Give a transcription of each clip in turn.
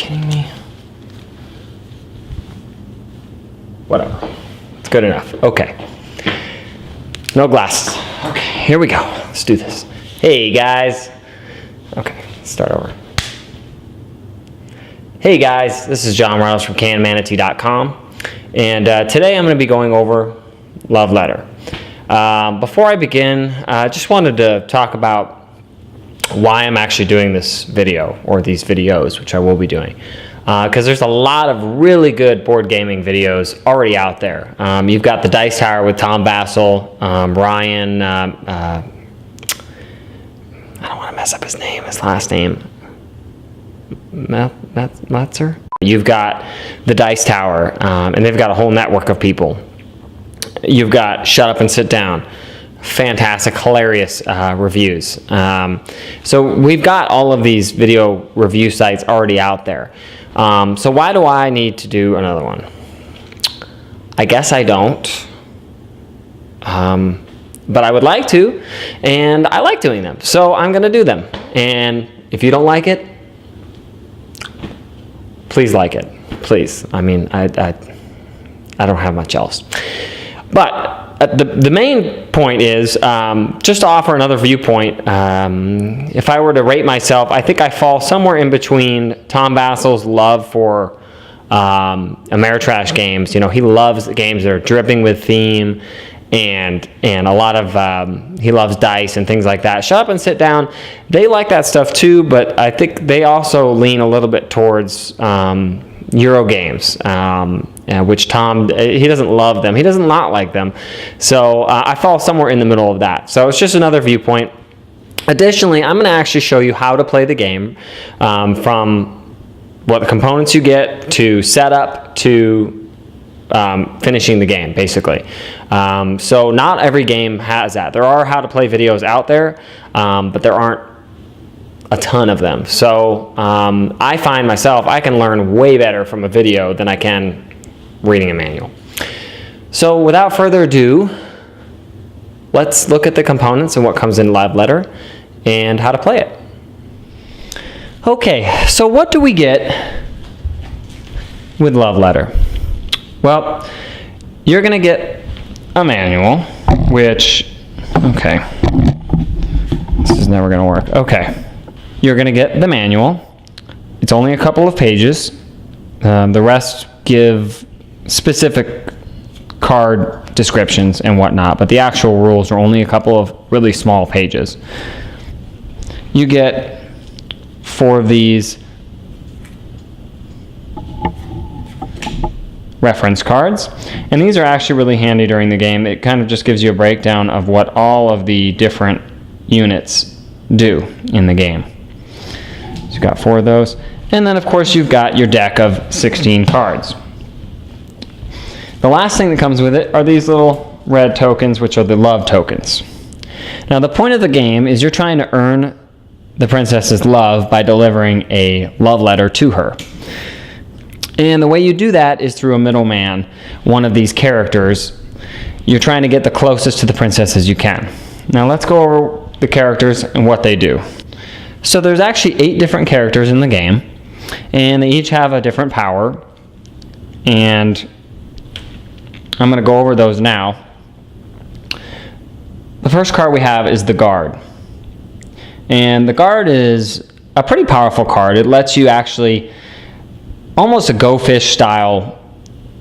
kidding me? Whatever. It's good enough. Okay. No glasses. Okay, here we go. Let's do this. Hey, guys. Okay, let's start over. Hey, guys. This is John Morales from CannedManatee.com. And today I'm going to be going over Love Letter. Before I begin, I just wanted to talk about why I'm actually doing this video, or these videos, which I will be doing. Because there's a lot of really good board gaming videos already out there. You've got the Dice Tower with Tom Bassel, Ryan, I don't want to mess up his last name, Matzer? You've got the Dice Tower, and they've got a whole network of people. You've got Shut Up and Sit Down. Fantastic, hilarious reviews. So we've got all of these video review sites already out there. So why do I need to do another one? I guess I don't. But I would like to, and I like doing them. So I'm going to do them. And if you don't like it, please like it. Please. I mean, I don't have much else. But the main point is just to offer another viewpoint. If I were to rate myself, I think I fall somewhere in between Tom Bassel's love for Ameritrash games. You know, he loves games that are dripping with theme, and a lot of he loves dice and things like that. Shut Up and Sit Down, they like that stuff too, but I think they also lean a little bit towards Euro games, which Tom, he doesn't love them. He doesn't not like them. So I fall somewhere in the middle of that. So it's just another viewpoint. Additionally, I'm going to actually show you how to play the game, from what the components you get to setup to finishing the game, basically. So not every game has that. There are how to play videos out there, but there aren't a ton of them. So I find myself, I can learn way better from a video than I can reading a manual. So without further ado, let's look at the components and what comes in Love Letter and how to play it. Okay, so what do we get with Love Letter? Well, you're going to get a manual, which, okay, this is never going to work. Okay. You're going to get the manual. It's only a couple of pages. The rest give specific card descriptions and whatnot, but the actual rules are only a couple of really small pages. You get 4 of these reference cards, and these are actually really handy during the game. It kind of just gives you a breakdown of what all of the different units do in the game. So you've got 4 of those. And then, of course, you've got your deck of 16 cards. The last thing that comes with it are these little red tokens, which are the love tokens. Now, the point of the game is you're trying to earn the princess's love by delivering a love letter to her. And the way you do that is through a middleman, one of these characters. You're trying to get the closest to the princess as you can. Now, let's go over the characters and what they do. So there's actually 8 different characters in the game, and they each have a different power, and I'm going to go over those now. The first card we have is the Guard, and the Guard is a pretty powerful card. It lets you actually, almost a Go Fish style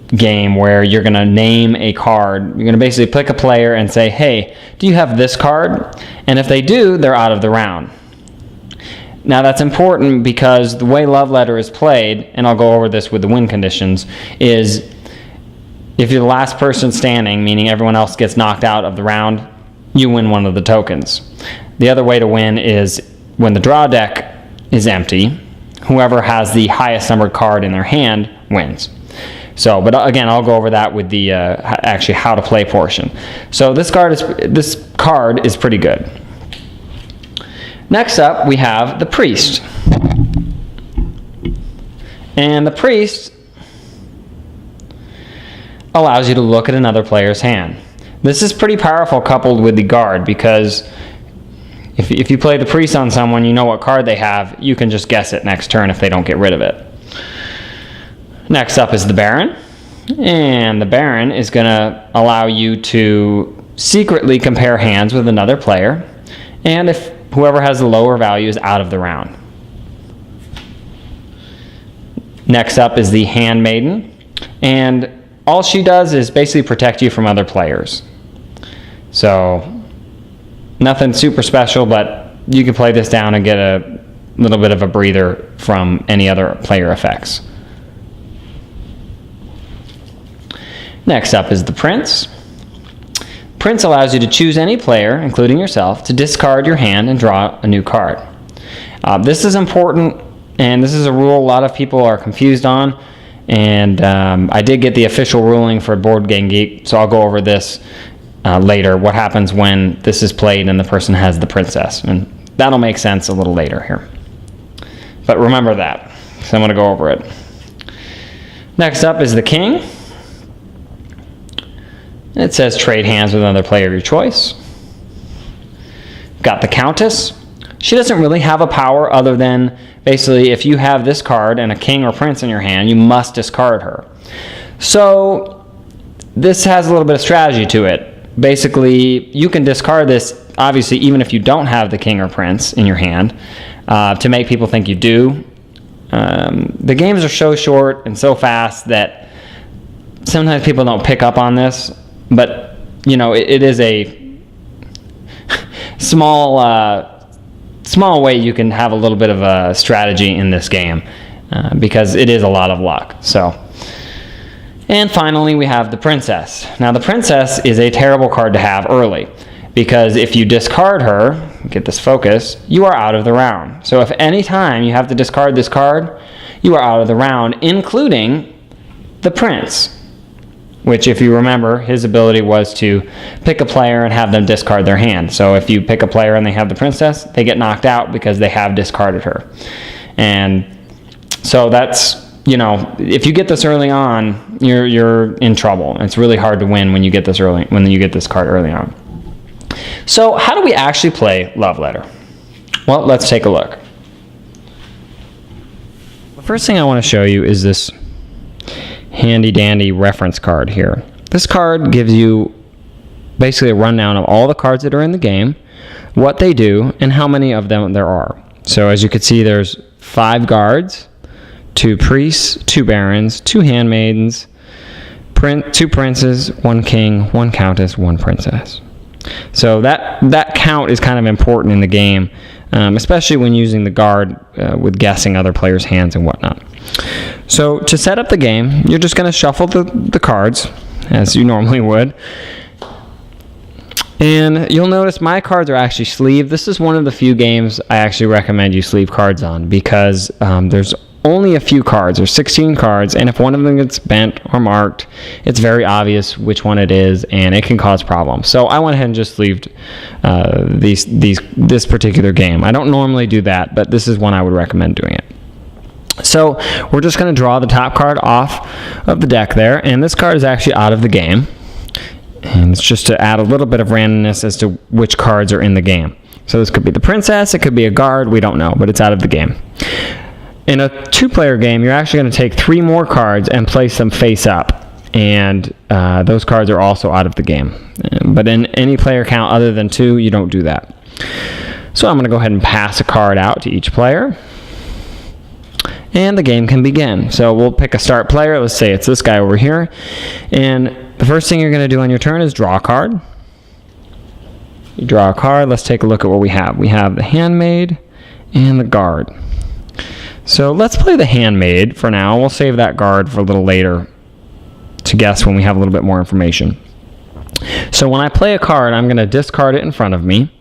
game where you're going to name a card. You're going to basically pick a player and say, hey, do you have this card? And if they do, they're out of the round. Now that's important because the way Love Letter is played, and I'll go over this with the win conditions, is if you're the last person standing, meaning everyone else gets knocked out of the round, you win one of the tokens. The other way to win is when the draw deck is empty, whoever has the highest numbered card in their hand wins. So, but again, I'll go over that with the actually how to play portion. So this card is pretty good. Next up, we have the Priest. And the Priest allows you to look at another player's hand. This is pretty powerful coupled with the Guard, because if you play the Priest on someone, you know what card they have, you can just guess it next turn if they don't get rid of it. Next up is the Baron. And the Baron is going to allow you to secretly compare hands with another player. And if whoever has the lower value is out of the round. Next up is the Handmaiden. And all she does is basically protect you from other players. So nothing super special, but you can play this down and get a little bit of a breather from any other player effects. Next up is the Prince. Prince allows you to choose any player, including yourself, to discard your hand and draw a new card. This is important, and this is a rule a lot of people are confused on. And I did get the official ruling for Board Game Geek, so I'll go over this later. What happens when this is played and the person has the princess, and that'll make sense a little later here. But remember that, so I'm going to go over it. Next up is the King. It says trade hands with another player of your choice. Got the Countess. She doesn't really have a power other than basically if you have this card and a king or prince in your hand, you must discard her. So this has a little bit of strategy to it. Basically, you can discard this, obviously, even if you don't have the king or prince in your hand, to make people think you do. The games are so short and so fast that sometimes people don't pick up on this. But, you know, it is a small way you can have a little bit of a strategy in this game because it is a lot of luck. So, and finally, we have the Princess. Now, the Princess is a terrible card to have early because if you discard her, get this focus, you are out of the round. So if any time you have to discard this card, you are out of the round, including the Prince. Which, if you remember, his ability was to pick a player and have them discard their hand. So if you pick a player and they have the princess, they get knocked out because they have discarded her. And so that's, you know, if you get this early on, you're in trouble. It's really hard to win when you get this card early on. So how do we actually play Love Letter? Well, let's take a look. The first thing I want to show you is this handy dandy reference card here. This card gives you basically a rundown of all the cards that are in the game, what they do, and how many of them there are. So as you can see, there's 5 guards, 2 priests, 2 barons, 2 handmaidens, 2 princes, 1 king, 1 countess, 1 princess. So that count is kind of important in the game, especially when using the guard with guessing other players' hands and whatnot. So to set up the game, you're just going to shuffle the cards, as you normally would. And you'll notice my cards are actually sleeved. This is one of the few games I actually recommend you sleeve cards on because there's only a few cards. There's 16 cards, and if one of them gets bent or marked, it's very obvious which one it is, and it can cause problems. So I went ahead and just sleeved this particular game. I don't normally do that, but this is one I would recommend doing it. So we're just going to draw the top card off of the deck there, and this card is actually out of the game. And it's just to add a little bit of randomness as to which cards are in the game. So this could be the princess, it could be a guard, we don't know, but it's out of the game. In a 2-player game, you're actually going to take 3 more cards and place them face up. And those cards are also out of the game. But in any player count other than 2, you don't do that. So I'm going to go ahead and pass a card out to each player. And the game can begin. So we'll pick a start player. Let's say it's this guy over here. And the first thing you're going to do on your turn is draw a card. You draw a card. Let's take a look at what we have. We have the handmaid and the guard. So let's play the handmaid for now. We'll save that guard for a little later to guess when we have a little bit more information. So when I play a card, I'm going to discard it in front of me.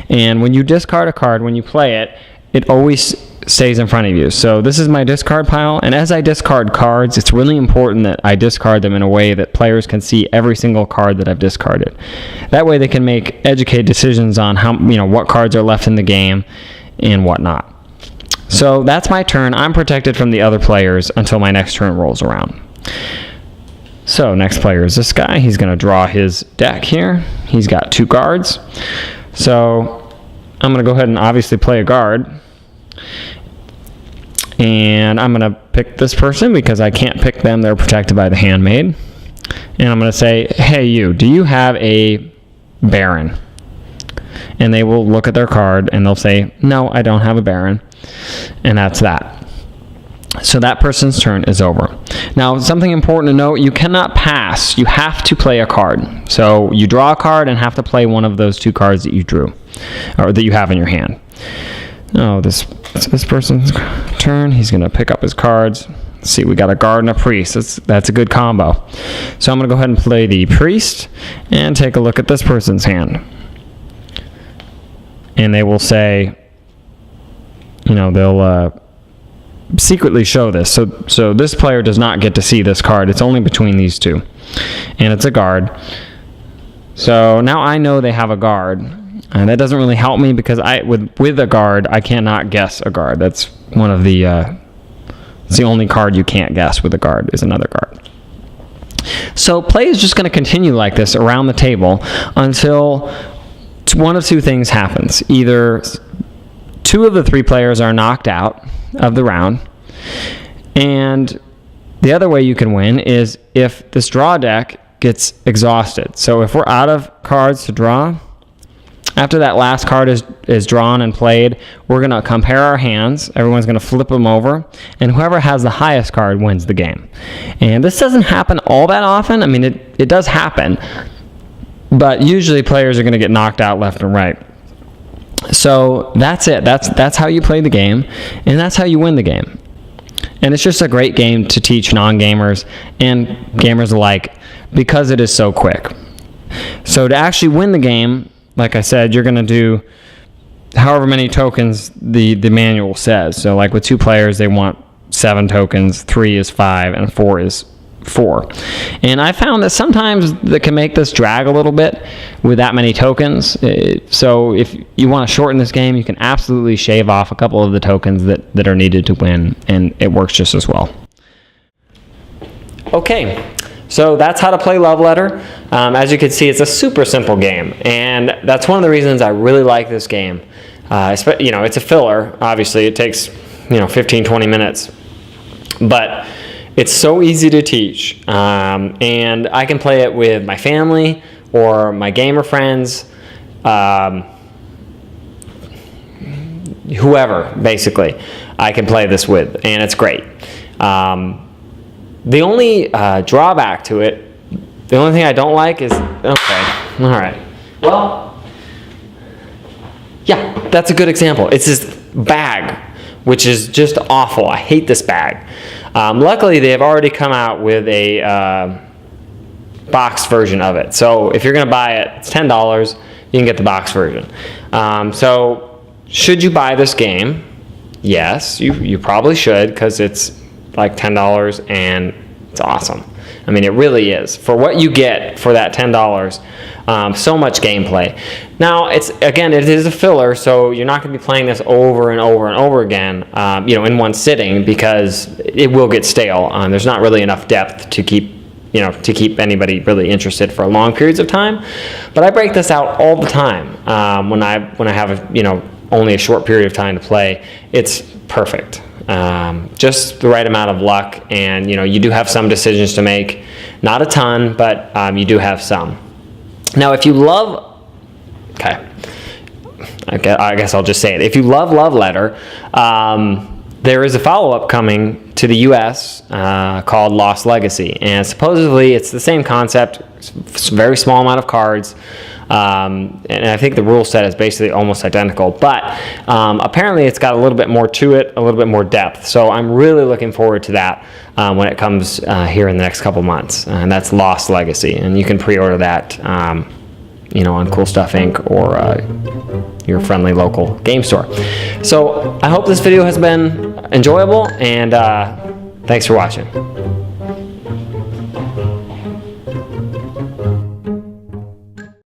And when you discard a card, when you play it, it always stays in front of you. So this is my discard pile, and as I discard cards, it's really important that I discard them in a way that players can see every single card that I've discarded. That way they can make educated decisions on how, what cards are left in the game and whatnot. So that's my turn. I'm protected from the other players until my next turn rolls around. So next player is this guy. He's going to draw his deck here. He's got 2 guards. So I'm going to go ahead and obviously play a guard. And I'm going to pick this person because I can't pick them. They're protected by the handmaid. And I'm going to say, hey, you, do you have a baron? And they will look at their card and they'll say, no, I don't have a baron. And that's that. So that person's turn is over. Now, something important to note, you cannot pass. You have to play a card. So you draw a card and have to play one of those 2 cards that you drew, or that you have in your hand. Oh, it's this person's turn. He's going to pick up his cards. Let's see, we got a guard and a priest. That's a good combo. So I'm going to go ahead and play the priest and take a look at this person's hand. And they will say, they'll secretly show this. So this player does not get to see this card. It's only between these 2. And it's a guard. So now I know they have a guard. And that doesn't really help me because with a guard, I cannot guess a guard. That's one of the it's the only card you can't guess with a guard is another guard. So play is just going to continue like this around the table until one of 2 things happens. Either 2 of the 3 players are knocked out of the round, and the other way you can win is if this draw deck gets exhausted. So if we're out of cards to draw, after that last card is drawn and played, we're going to compare our hands. Everyone's going to flip them over, and whoever has the highest card wins the game. And this doesn't happen all that often. I mean, it does happen, but usually players are going to get knocked out left and right. So that's it. That's how you play the game, and that's how you win the game. And it's just a great game to teach non-gamers and gamers alike because it is so quick. So to actually win the game, like I said, you're going to do however many tokens the manual says. So like with 2 players, they want 7 tokens, 3 is 5, and 4 is 4. And I found that sometimes that can make this drag a little bit with that many tokens. So if you want to shorten this game, you can absolutely shave off a couple of the tokens that are needed to win, and it works just as well. Okay, so that's how to play Love Letter. As you can see, it's a super simple game, and that's one of the reasons I really like this game. It's a filler. Obviously, it takes 15-20 minutes, but it's so easy to teach, and I can play it with my family or my gamer friends, whoever, basically, I can play this with, and it's great. The only drawback to it, the only thing I don't like is, okay, all right. Well, yeah, that's a good example. It's this bag, which is just awful. I hate this bag. Luckily, they have already come out with a boxed version of it. So if you're going to buy it, it's $10. You can get the boxed version. So should you buy this game? Yes, you probably should, because it's like $10 and it's awesome. I mean, it really is. For what you get for that $10, so much gameplay. Now, it is a filler, so you're not going to be playing this over and over and over again, in one sitting, because it will get stale. There's not really enough depth to keep anybody really interested for long periods of time. But I break this out all the time when I have only a short period of time to play. It's perfect. Just the right amount of luck, and you do have some decisions to make, not a ton, but you do have some. Now, if you love, I guess I'll just say it. If you love Love Letter, there is a follow-up coming to the U.S. Called Lost Legacy, and supposedly it's the same concept. It's a very small amount of cards. And I think the rule set is basically almost identical, but apparently it's got a little bit more to it, a little bit more depth. So I'm really looking forward to that when it comes here in the next couple months, and that's Lost Legacy, and you can pre-order that on Cool Stuff Inc. or your friendly local game store. So I hope this video has been enjoyable, and thanks for watching.